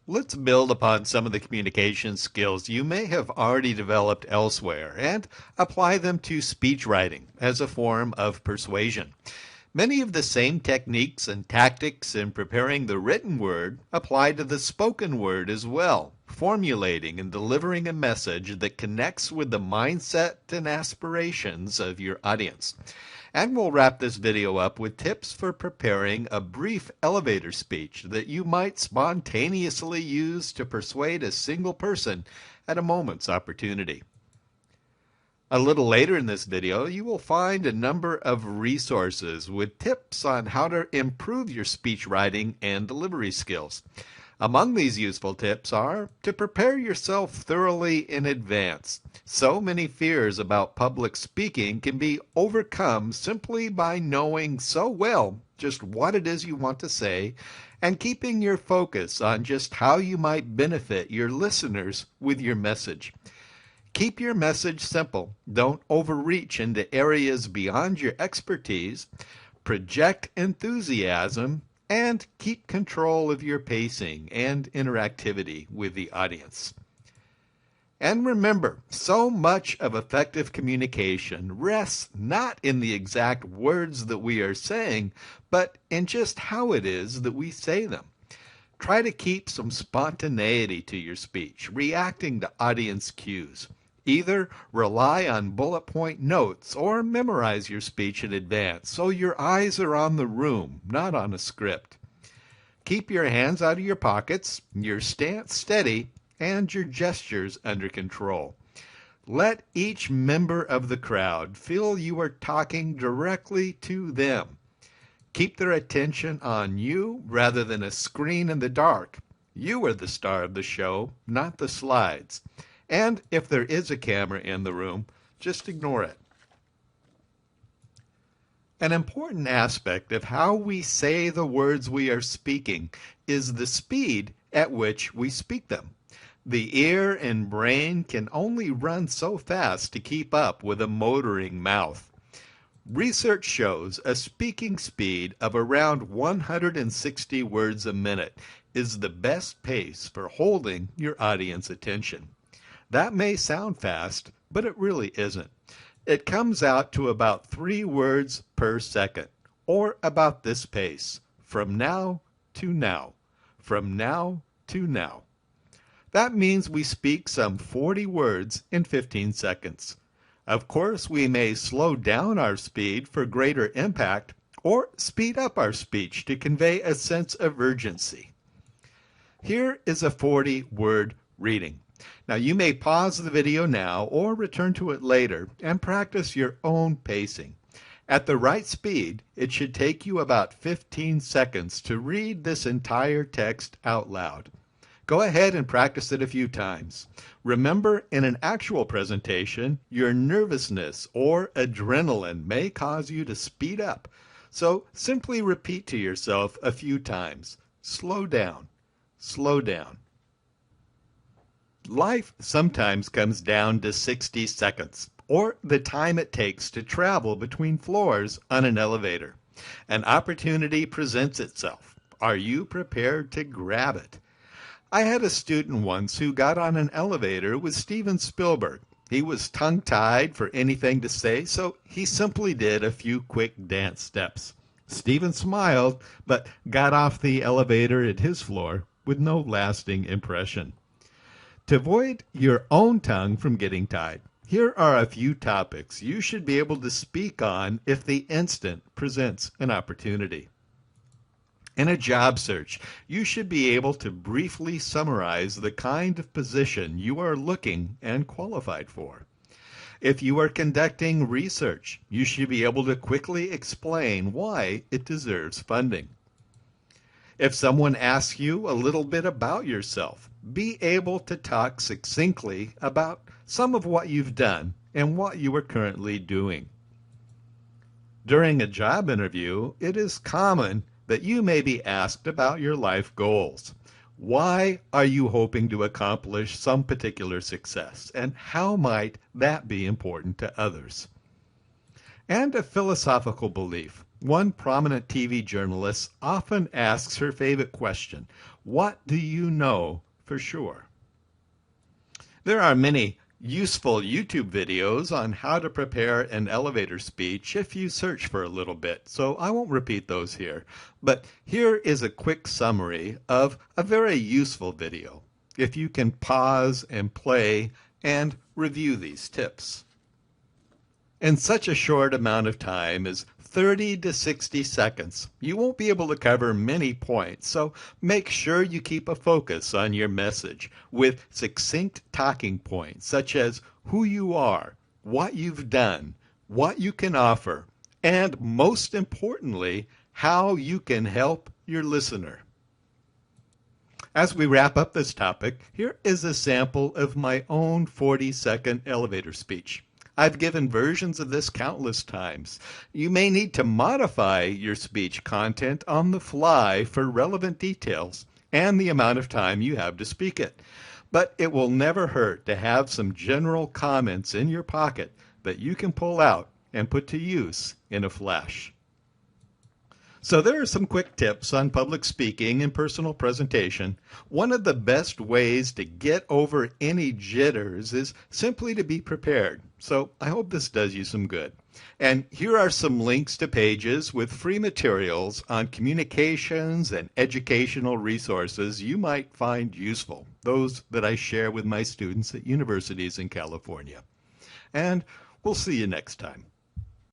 Let's build upon some of the communication skills you may have already developed elsewhere and apply them to speech writing as a form of persuasion. Many of the same techniques and tactics in preparing the written word apply to the spoken word as well, formulating and delivering a message that connects with the mindset and aspirations of your audience. And we'll wrap this video up with tips for preparing a brief elevator speech that you might spontaneously use to persuade a single person at a moment's opportunity. A little later in this video, you will find a number of resources with tips on how to improve your speech writing and delivery skills. Among these useful tips are to prepare yourself thoroughly in advance. So many fears about public speaking can be overcome simply by knowing so well just what it is you want to say and keeping your focus on just how you might benefit your listeners with your message. Keep your message simple. Don't overreach into areas beyond your expertise. Project enthusiasm and keep control of your pacing and interactivity with the audience. And remember, so much of effective communication rests not in the exact words that we are saying, but in just how it is that we say them. Try to keep some spontaneity to your speech, reacting to audience cues. Either rely on bullet point notes or memorize your speech in advance so your eyes are on the room, not on a script. Keep your hands out of your pockets, your stance steady, and your gestures under control. Let each member of the crowd feel you are talking directly to them. Keep their attention on you rather than a screen in the dark. You are the star of the show, not the slides. And if there is a camera in the room, just ignore it. An important aspect of how we say the words we are speaking is the speed at which we speak them. The ear and brain can only run so fast to keep up with a motoring mouth. Research shows a speaking speed of around 160 words a minute is the best pace for holding your audience attention. That may sound fast, but it really isn't. It comes out to about 3 words per second, or about this pace, from now to now, from now to now. That means we speak some 40 words in 15 seconds. Of course, we may slow down our speed for greater impact, or speed up our speech to convey a sense of urgency. Here is a 40-word reading. Now, you may pause the video now or return to it later and practice your own pacing. At the right speed, it should take you about 15 seconds to read this entire text out loud. Go ahead and practice it a few times. Remember, in an actual presentation, your nervousness or adrenaline may cause you to speed up. So simply repeat to yourself a few times. Slow down. Slow down. Life sometimes comes down to 60 seconds, or the time it takes to travel between floors on an elevator. An opportunity presents itself. Are you prepared to grab it? I had a student once who got on an elevator with Steven Spielberg. He was tongue-tied for anything to say, so he simply did a few quick dance steps. Steven smiled, but got off the elevator at his floor with no lasting impression. To avoid your own tongue from getting tied, here are a few topics you should be able to speak on if the instant presents an opportunity. In a job search, you should be able to briefly summarize the kind of position you are looking and qualified for. If you are conducting research, you should be able to quickly explain why it deserves funding. If someone asks you a little bit about yourself, be able to talk succinctly about some of what you've done and what you are currently doing. During a job interview, it is common that you may be asked about your life goals. Why are you hoping to accomplish some particular success, and how might that be important to others? And a philosophical belief. One prominent TV journalist often asks her favorite question, what do you know for sure? There are many useful YouTube videos on how to prepare an elevator speech if you search for a little bit, so I won't repeat those here. But here is a quick summary of a very useful video, if you can pause and play and review these tips. In such a short amount of time as 30 to 60 seconds, you won't be able to cover many points, so make sure you keep a focus on your message with succinct talking points such as who you are, what you've done, what you can offer, and most importantly, how you can help your listener. As we wrap up this topic, here is a sample of my own 40-second elevator speech. I've given versions of this countless times. You may need to modify your speech content on the fly for relevant details and the amount of time you have to speak it. But it will never hurt to have some general comments in your pocket that you can pull out and put to use in a flash. So there are some quick tips on public speaking and personal presentation. One of the best ways to get over any jitters is simply to be prepared. So I hope this does you some good. And here are some links to pages with free materials on communications and educational resources you might find useful, those that I share with my students at universities in California. And we'll see you next time.